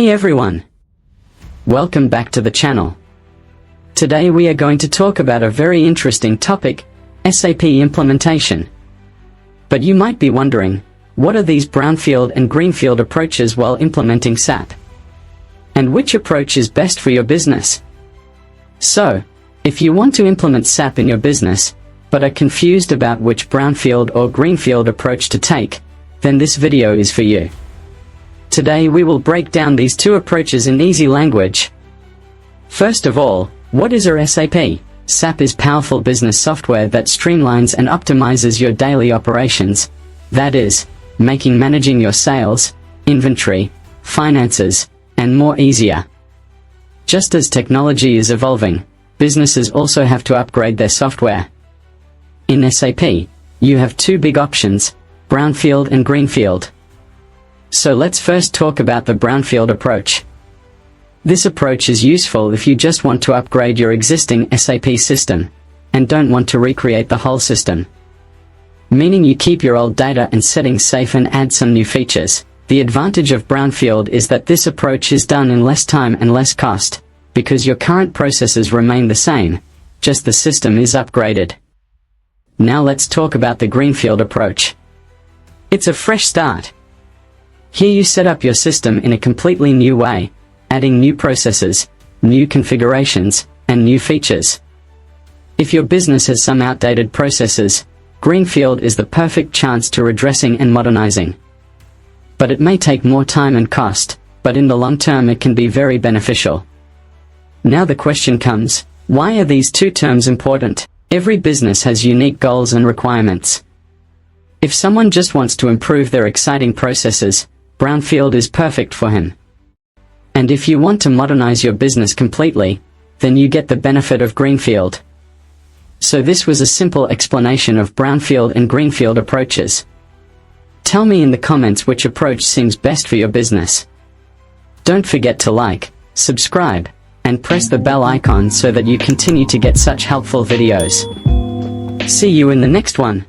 Hey everyone! Welcome back to the channel. Today we are going to talk about a very interesting topic, SAP implementation. But you might be wondering, what are these Brownfield and Greenfield approaches while implementing SAP? And which approach is best for your business? So, if you want to implement SAP in your business, but are confused about which Brownfield or Greenfield approach to take, then this video is for you. Today we will break down these two approaches in easy language. First of all, what is a SAP? SAP is powerful business software that streamlines and optimizes your daily operations. That is, making managing your sales, inventory, finances, and more easier. Just as technology is evolving, businesses also have to upgrade their software. In SAP, you have two big options, Brownfield and Greenfield. So let's first talk about the Brownfield approach. This approach is useful if you just want to upgrade your existing SAP system, and don't want to recreate the whole system. Meaning you keep your old data and settings safe and add some new features. The advantage of Brownfield is that this approach is done in less time and less cost, because your current processes remain the same, just the system is upgraded. Now let's talk about the Greenfield approach. It's a fresh start. Here you set up your system in a completely new way, adding new processes, new configurations, and new features. If your business has some outdated processes, Greenfield is the perfect chance to redressing and modernizing. But it may take more time and cost, but in the long term it can be very beneficial. Now the question comes, why are these two terms important? Every business has unique goals and requirements. If someone just wants to improve their exciting processes, Brownfield is perfect for him. And if you want to modernize your business completely, then you get the benefit of Greenfield. So this was a simple explanation of Brownfield and Greenfield approaches. Tell me in the comments which approach seems best for your business. Don't forget to like, subscribe, and press the bell icon so that you continue to get such helpful videos. See you in the next one.